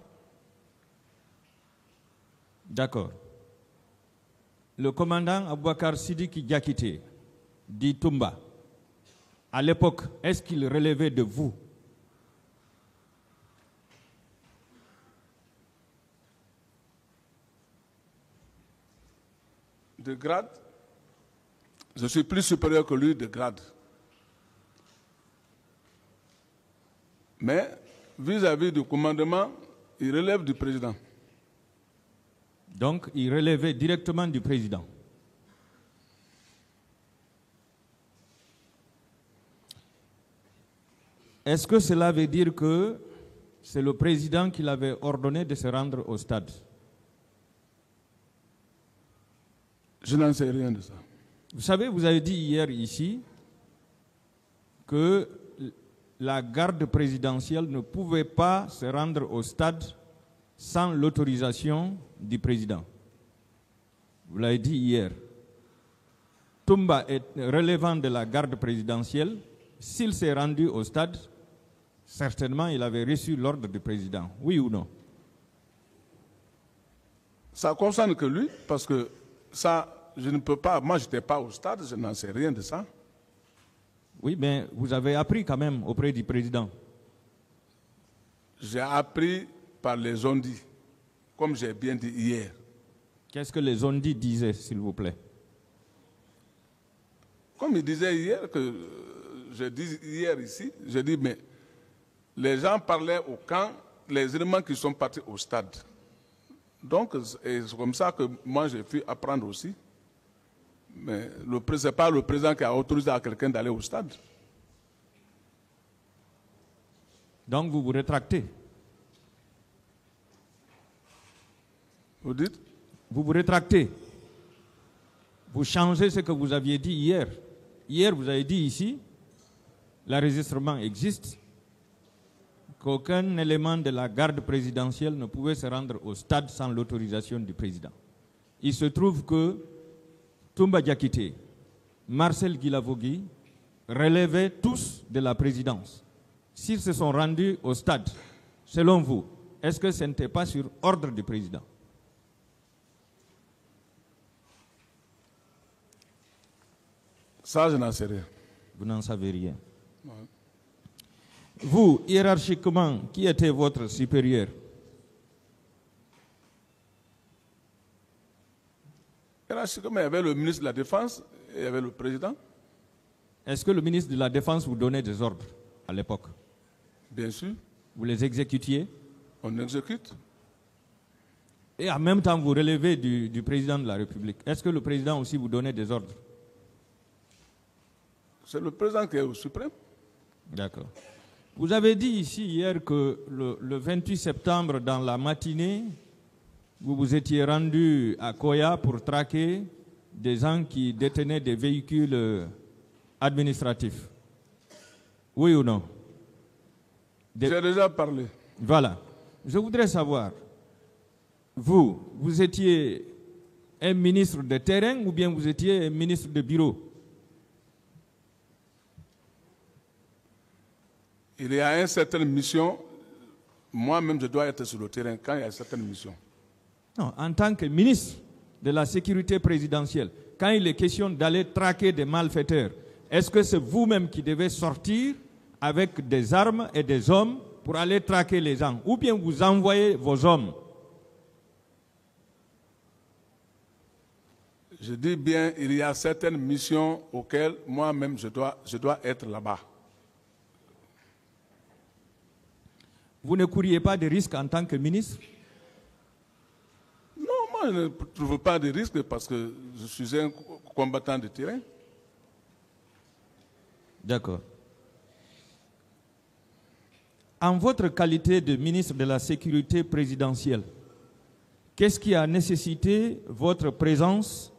D'accord. Le commandant Aboubakar Sidiki Diakité, dit Toumba, à l'époque, est-ce qu'il relevait de vous? De grade, je suis plus supérieur que lui de grade. Mais vis-à-vis du commandement, il relève du président. Donc, il relevait directement du président. Est-ce que cela veut dire que c'est le président qui l'avait ordonné de se rendre au stade? Je n'en sais rien de ça. Vous savez, vous avez dit hier ici que la garde présidentielle ne pouvait pas se rendre au stade sans l'autorisation du président. vous l'avez dit hier, Toumba est relevant de la garde présidentielle. S'il s'est rendu au stade, certainement il avait reçu l'ordre du président. Oui ou non? Ça concerne que lui, parce que ça, je ne peux pas, moi je n'étais pas au stade, je n'en sais rien de ça. Oui, mais vous avez appris quand même auprès du président. J'ai appris par les ondits, comme j'ai bien dit hier. Qu'est-ce que les ondits disaient, s'il vous plaît? Comme il disait hier, que je dis hier ici, je dis, mais les gens parlaient au camp, les éléments qui sont partis au stade. Donc, c'est comme ça que moi j'ai pu apprendre aussi. Mais ce n'est pas le président qui a autorisé à quelqu'un d'aller au stade. Donc vous vous rétractez? Vous dites? Vous vous rétractez? Vous changez ce que vous aviez dit hier. Hier, vous avez dit ici, l'enregistrement existe, qu'aucun élément de la garde présidentielle ne pouvait se rendre au stade sans l'autorisation du président. Il se trouve que Toumba Diakité, Marcel Guilavogui relevaient tous de la présidence. S'ils se sont rendus au stade, selon vous, est-ce que ce n'était pas sur ordre du président? Ça, je n'en sais rien. Vous n'en savez rien. Ouais. Vous, hiérarchiquement, qui était votre supérieur? Hiérarchiquement, il y avait le ministre de la Défense et il y avait le président. Est-ce que le ministre de la Défense vous donnait des ordres à l'époque? Bien sûr. Vous les exécutiez? On exécute. Et en même temps, vous relevez du président de la République. Est-ce que le président aussi vous donnait des ordres? C'est le président qui est au suprême. D'accord. Vous avez dit ici hier que le 28 septembre, dans la matinée, vous vous étiez rendu à Koya pour traquer des gens qui détenaient des véhicules administratifs. Oui ou non? J'ai déjà parlé. Voilà. Je voudrais savoir, vous étiez un ministre de terrain ou bien vous étiez un ministre de bureau? Il y a une certaine mission, moi-même je dois être sur le terrain quand il y a certaines missions. Non, en tant que ministre de la sécurité présidentielle, quand il est question d'aller traquer des malfaiteurs, est-ce que c'est vous-même qui devez sortir avec des armes et des hommes pour aller traquer les gens, ou bien vous envoyez vos hommes? Je dis bien, il y a certaines missions auxquelles moi-même je dois être là-bas. Vous ne couriez pas de risque en tant que ministre? Non, moi je ne trouve pas de risque parce que je suis un combattant de terrain. D'accord. En votre qualité de ministre de la Sécurité présidentielle, qu'est-ce qui a nécessité votre présence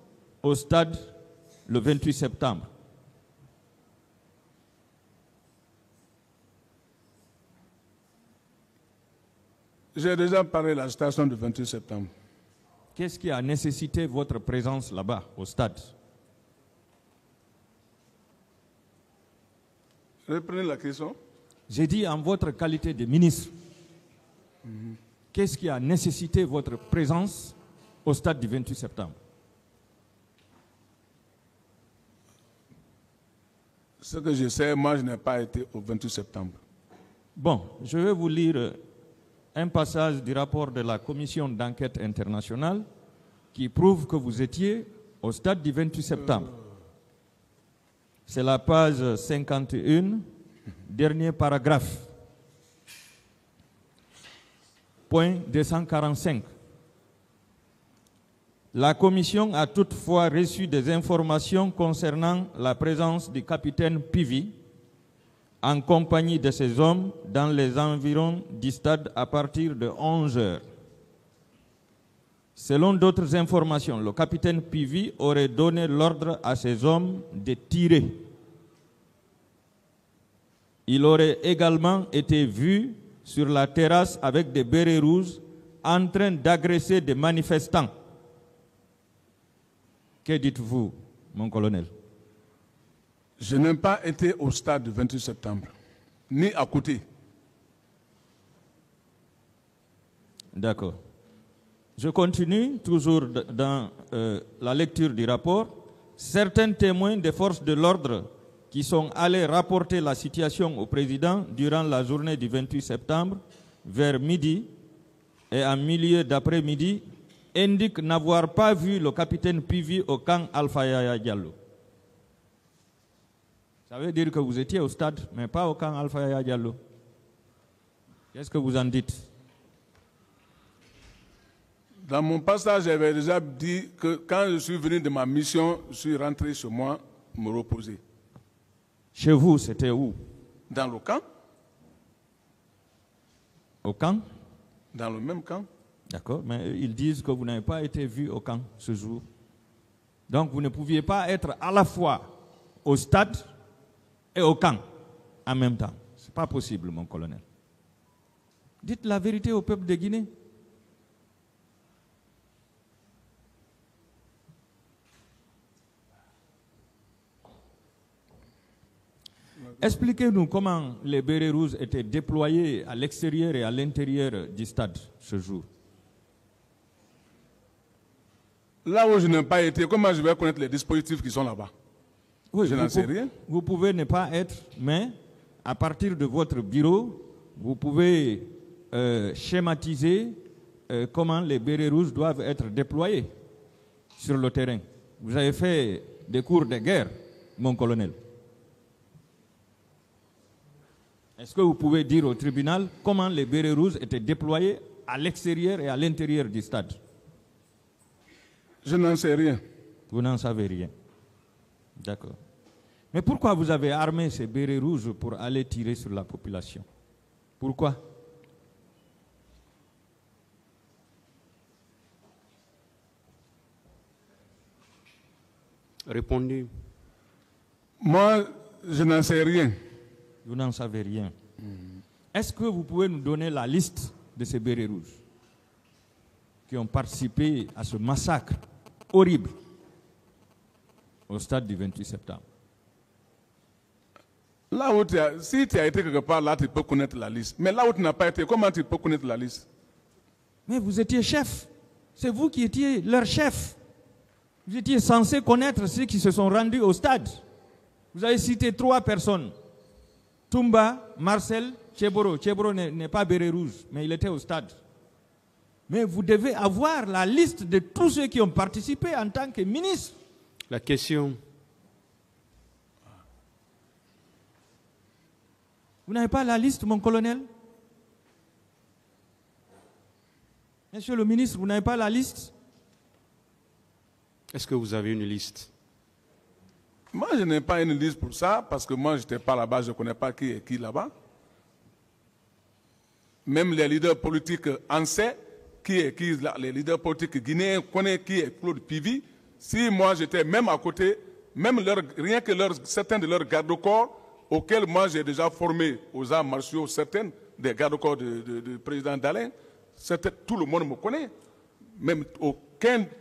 au stade le 28 septembre? J'ai déjà parlé de la station du 28 septembre. Qu'est-ce qui a nécessité votre présence là-bas, au stade? Reprenez la question. J'ai dit en votre qualité de ministre, qu'est-ce qui a nécessité votre présence au stade du 28 septembre? Ce que je sais, moi je n'ai pas été au 28 septembre. Bon, je vais vous lire un passage du rapport de la commission d'enquête internationale qui prouve que vous étiez au stade du 28 septembre. C'est la page 51, dernier paragraphe. Point 245. La commission a toutefois reçu des informations concernant la présence du capitaine Pivi en compagnie de ses hommes dans les environs du stade à partir de 11 heures. Selon d'autres informations, le capitaine Pivi aurait donné l'ordre à ses hommes de tirer. Il aurait également été vu sur la terrasse avec des bérets rouges en train d'agresser des manifestants. Que dites-vous, mon colonel? Je n'ai pas été au stade du 28 septembre, ni à côté. D'accord. Je continue, toujours dans la lecture du rapport. Certains témoins des forces de l'ordre qui sont allés rapporter la situation au président durant la journée du 28 septembre, vers midi et en milieu d'après-midi, indiquent n'avoir pas vu le capitaine Pivi au camp Alpha Yaya Diallo. Ça veut dire que vous étiez au stade, mais pas au camp Alpha Yaya Diallo. Qu'est-ce que vous en dites? Dans mon passage, j'avais déjà dit que quand je suis venu de ma mission, je suis rentré chez moi me reposer. Chez vous, c'était où? Dans le camp. Au camp? Dans le même camp. D'accord, mais ils disent que vous n'avez pas été vu au camp ce jour. Donc vous ne pouviez pas être à la fois au stade et au camp en même temps. Ce n'est pas possible, mon colonel. Dites la vérité au peuple de Guinée. Expliquez-nous comment les bérets rouges étaient déployés à l'extérieur et à l'intérieur du stade ce jour. Là où je n'ai pas été, comment je vais connaître les dispositifs qui sont là-bas? Oui, je n'en sais rien. Vous pouvez ne pas être, mais à partir de votre bureau, vous pouvez schématiser comment les bérets rouges doivent être déployés sur le terrain. Vous avez fait des cours de guerre, mon colonel. Est-ce que vous pouvez dire au tribunal comment les bérets rouges étaient déployés à l'extérieur et à l'intérieur du stade? Je n'en sais rien. Vous n'en savez rien. D'accord. Mais pourquoi vous avez armé ces bérets rouges pour aller tirer sur la population? Pourquoi? Répondez. Moi, je n'en sais rien. Vous n'en savez rien. Est-ce que vous pouvez nous donner la liste de ces bérets rouges qui ont participé à ce massacre horrible au stade du 28 septembre? Là où si tu as été quelque part, là tu peux connaître la liste. Mais là où tu n'as pas été, comment tu peux connaître la liste? Mais vous étiez chef. C'est vous qui étiez leur chef. Vous étiez censé connaître ceux qui se sont rendus au stade. Vous avez cité 3 personnes. Toumba, Marcel, Cheboro. Cheboro n'est pas béret rouge, mais il était au stade. Mais vous devez avoir la liste de tous ceux qui ont participé en tant que ministre. La question. Vous n'avez pas la liste, mon colonel? Monsieur le ministre, vous n'avez pas la liste? Est-ce que vous avez une liste? Moi, je n'ai pas une liste pour ça, parce que moi, je n'étais pas là-bas, je ne connais pas qui est qui là-bas. Même les leaders politiques en sait qui est qui, les leaders politiques guinéens connaissent qui est Claude Pivi. Si moi, j'étais même à côté, même rien que certains de leurs gardes-corps, auxquels moi, j'ai déjà formé aux arts martiaux, certains des gardes-corps du président Dalein, tout le monde me connaît. Même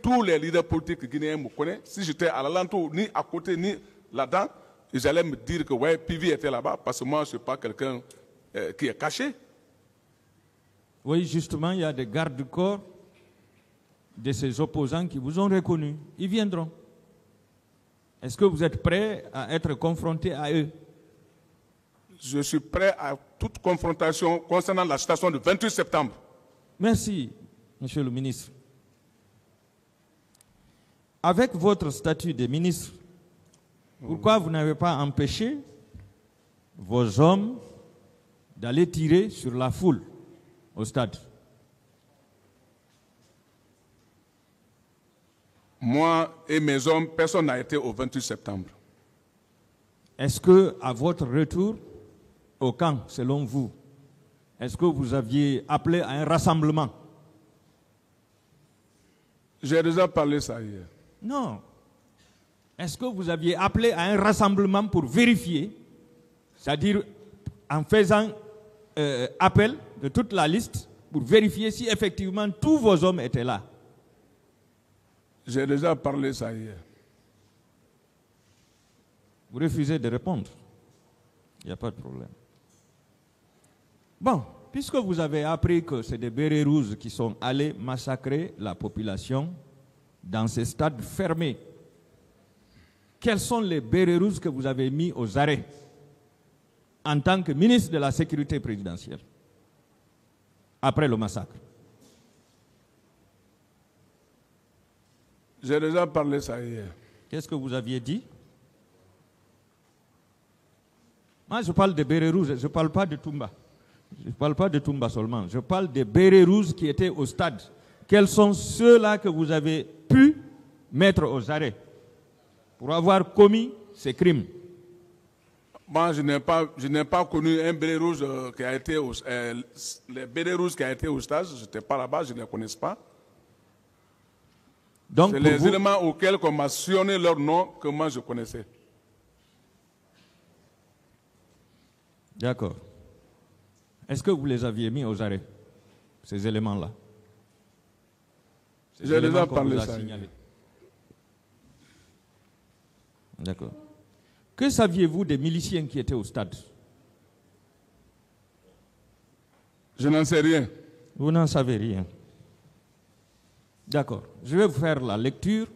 tous les leaders politiques guinéens me connaissent. Si j'étais à l'alentour, ni à côté, ni là-dedans, ils allaient me dire que ouais, Pivi était là-bas, parce que moi, je ne suis pas quelqu'un qui est caché. Oui, justement, il y a des gardes-corps de ces opposants qui vous ont reconnu. Ils viendront. Est-ce que vous êtes prêts à être confrontés à eux? Je suis prêt à toute confrontation concernant la situation du 28 septembre. Merci, monsieur le ministre. Avec votre statut de ministre, pourquoi vous n'avez pas empêché vos hommes d'aller tirer sur la foule au stade? Moi et mes hommes, personne n'a été au 28 septembre. Est-ce que, à votre retour au camp, selon vous, est-ce que vous aviez appelé à un rassemblement? J'ai déjà parlé ça hier. Non. Est-ce que vous aviez appelé à un rassemblement pour vérifier, c'est-à-dire en faisant appel de toute la liste pour vérifier si effectivement tous vos hommes étaient là? J'ai déjà parlé ça hier. Vous refusez de répondre. Il n'y a pas de problème. Bon, puisque vous avez appris que c'est des bérets rouges qui sont allés massacrer la population dans ces stades fermés, quels sont les bérets rouges que vous avez mis aux arrêts en tant que ministre de la Sécurité présidentielle après le massacre? J'ai déjà parlé ça hier. Qu'est-ce que vous aviez dit? Moi, je parle des bérets rouges, je ne parle pas de Toumba. Je ne parle pas de Toumba seulement. Je parle des bérets rouges qui étaient au stade. Quels sont ceux-là que vous avez pu mettre aux arrêts pour avoir commis ces crimes? Moi, je n'ai pas connu un béret rouge qui a été les bérets rouges qui a été au stade. Je n'étais pas là-bas, je ne les connais pas. C'est les éléments auxquels on m'a mentionné leur nom que moi je connaissais. D'accord. Est-ce que vous les aviez mis aux arrêts, ces éléments-là? J'ai déjà parlé de ça. D'accord. Que saviez-vous des miliciens qui étaient au stade? Je n'en sais rien. Vous n'en savez rien. D'accord. Je vais vous faire la lecture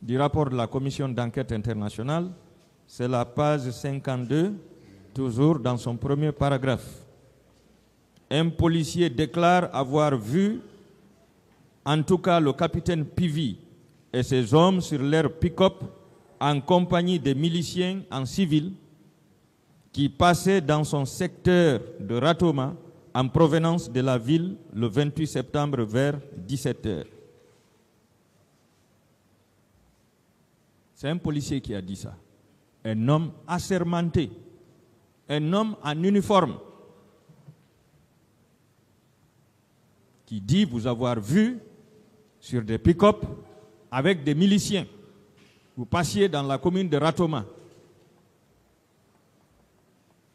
du rapport de la commission d'enquête internationale. C'est la page 52, toujours dans son premier paragraphe. Un policier déclare avoir vu, en tout cas le capitaine Pivi et ses hommes sur leur pick-up en compagnie des miliciens en civil qui passaient dans son secteur de Ratoma en provenance de la ville le 28 septembre vers 17 h. C'est un policier qui a dit ça. Un homme assermenté, un homme en uniforme, qui dit vous avoir vu sur des pick-up avec des miliciens. Vous passiez dans la commune de Ratoma.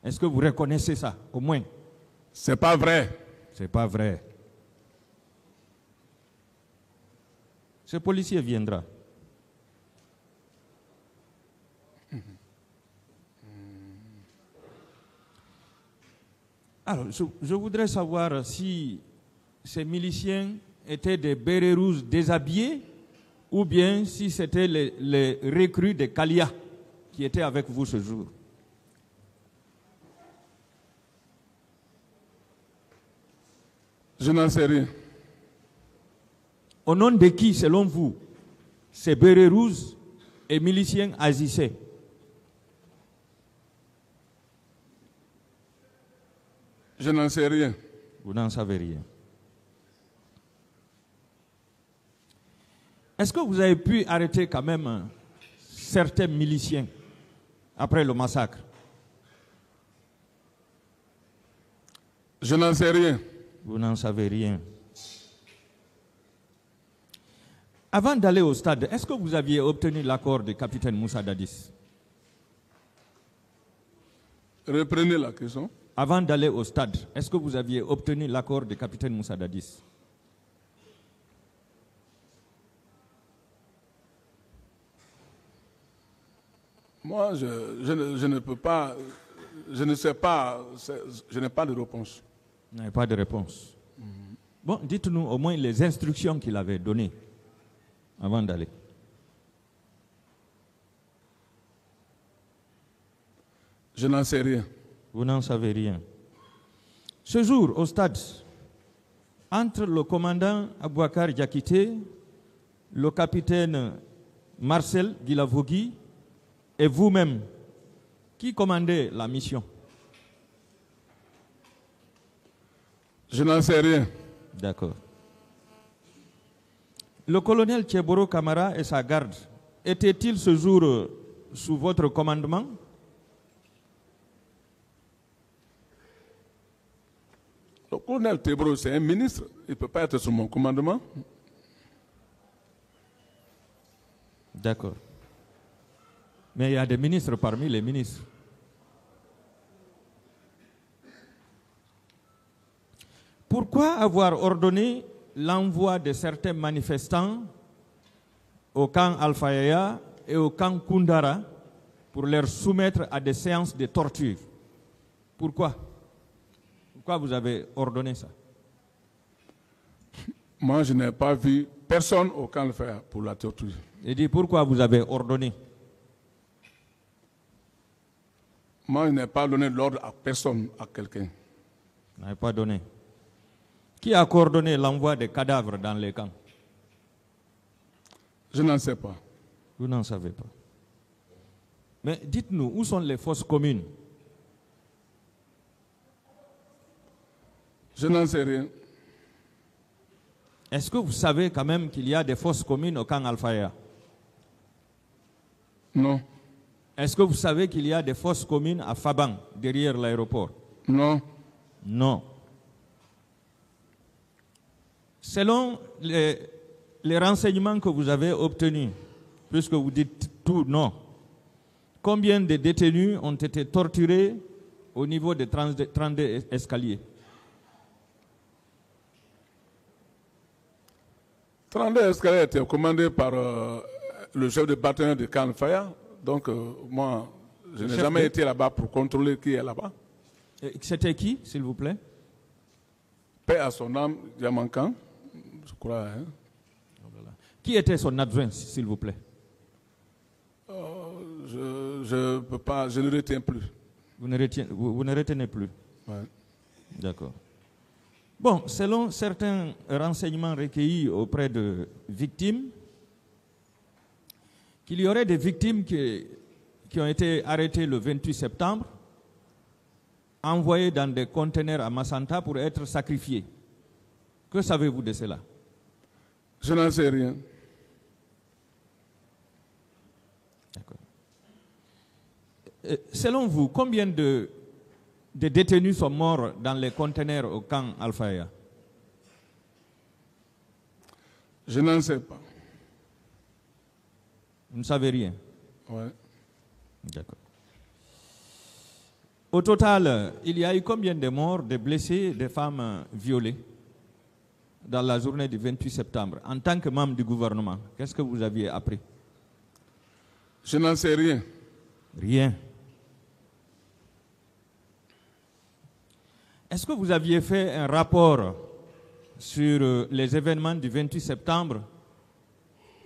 Est-ce que vous reconnaissez ça, au moins? C'est pas vrai. C'est pas vrai. Ce policier viendra. Alors, je voudrais savoir si ces miliciens étaient des bérets rouges déshabillés ou bien si c'était les recrues de Kalia qui étaient avec vous ce jour. Je n'en sais rien. Au nom de qui, selon vous, ces bérets rouges et miliciens agissaient? Je n'en sais rien. Vous n'en savez rien. Est-ce que vous avez pu arrêter quand même certains miliciens après le massacre? Je n'en sais rien. Vous n'en savez rien. Avant d'aller au stade, est-ce que vous aviez obtenu l'accord du capitaine Moussa Dadis? Reprenez la question. Avant d'aller au stade, est-ce que vous aviez obtenu l'accord du capitaine Moussa Dadis? Moi, je ne peux pas, je ne sais pas, je n'ai pas de réponse. Vous n'avez pas de réponse. Bon, dites-nous au moins les instructions qu'il avait données avant d'aller. Je n'en sais rien. Vous n'en savez rien. Ce jour, au stade, entre le commandant Abouakar Diakité, le capitaine Marcel Guilavogui et vous-même, qui commandait la mission? Je n'en sais rien. D'accord. Le colonel Tcheboro Kamara et sa garde étaient-ils ce jour sous votre commandement? Le colonel Tebro, c'est un ministre. Il ne peut pas être sous mon commandement. D'accord. Mais il y a des ministres parmi les ministres. Pourquoi avoir ordonné l'envoi de certains manifestants au camp Alpha Yaya et au camp Kundara pour les soumettre à des séances de torture. Pourquoi? Pourquoi vous avez ordonné ça? Moi, je n'ai pas vu personne au camp le faire pour la torture. Et dit pourquoi vous avez ordonné? Moi, je n'ai pas donné l'ordre à personne, à quelqu'un. Vous n'avez pas donné. Qui a coordonné l'envoi des cadavres dans les camps? Je n'en sais pas. Vous n'en savez pas. Mais dites-nous, où sont les fosses communes? Je n'en sais rien. Est-ce que vous savez quand même qu'il y a des fosses communes au camp Al-Faya? Non. Est-ce que vous savez qu'il y a des fosses communes à Faban, derrière l'aéroport? Non. Non. Selon les renseignements que vous avez obtenus, puisque vous dites tout non, combien de détenus ont été torturés au niveau des 32 escaliers? 32 escaliers étaient commandés par le chef de bataillon de Camp Al-Faya. Donc, moi, je n'ai jamais été là-bas pour contrôler qui est là-bas. C'était qui, s'il vous plaît? Paix à son âme, Yamankan, je crois. Hein. Qui était son adjoint, s'il vous plaît? Je peux pas, je ne retiens plus. Vous ne retenez plus? Ouais. D'accord. Bon, selon certains renseignements recueillis auprès de victimes, qu'il y aurait des victimes qui ont été arrêtées le 28 septembre, envoyées dans des conteneurs à Massanta pour être sacrifiées. Que savez-vous de cela? Je n'en sais rien. D'accord. Selon vous, combien de détenus sont morts dans les conteneurs au camp Al-Faya? Je n'en sais pas. Vous ne savez rien? Oui. D'accord. Au total, il y a eu combien de morts, de blessés, de femmes violées dans la journée du 28 septembre? En tant que membre du gouvernement, qu'est-ce que vous aviez appris? Je n'en sais rien. Rien. Est-ce que vous aviez fait un rapport sur les événements du 28 septembre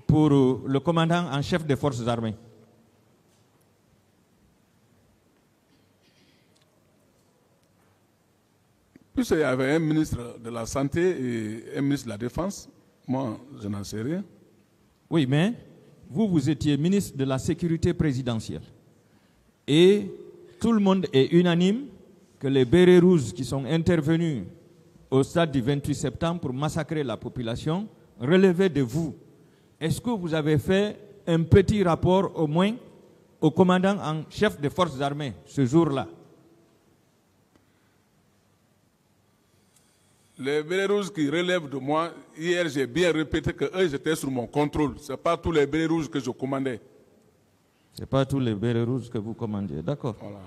pour le commandant en chef des forces armées? Puisqu'il y avait un ministre de la Santé et un ministre de la Défense, moi, je n'en sais rien. Oui, mais vous étiez ministre de la Sécurité présidentielle. Et tout le monde est unanime que les bérets rouges qui sont intervenus au stade du 28 septembre pour massacrer la population relevaient de vous. Est-ce que vous avez fait un petit rapport au moins au commandant en chef des forces armées ce jour-là? Les bérets rouges qui relèvent de moi, hier j'ai bien répété qu'eux étaient sous mon contrôle. Ce n'est pas tous les bérets rouges que je commandais. Ce n'est pas tous les bérets rouges que vous commandiez, d'accord. Voilà.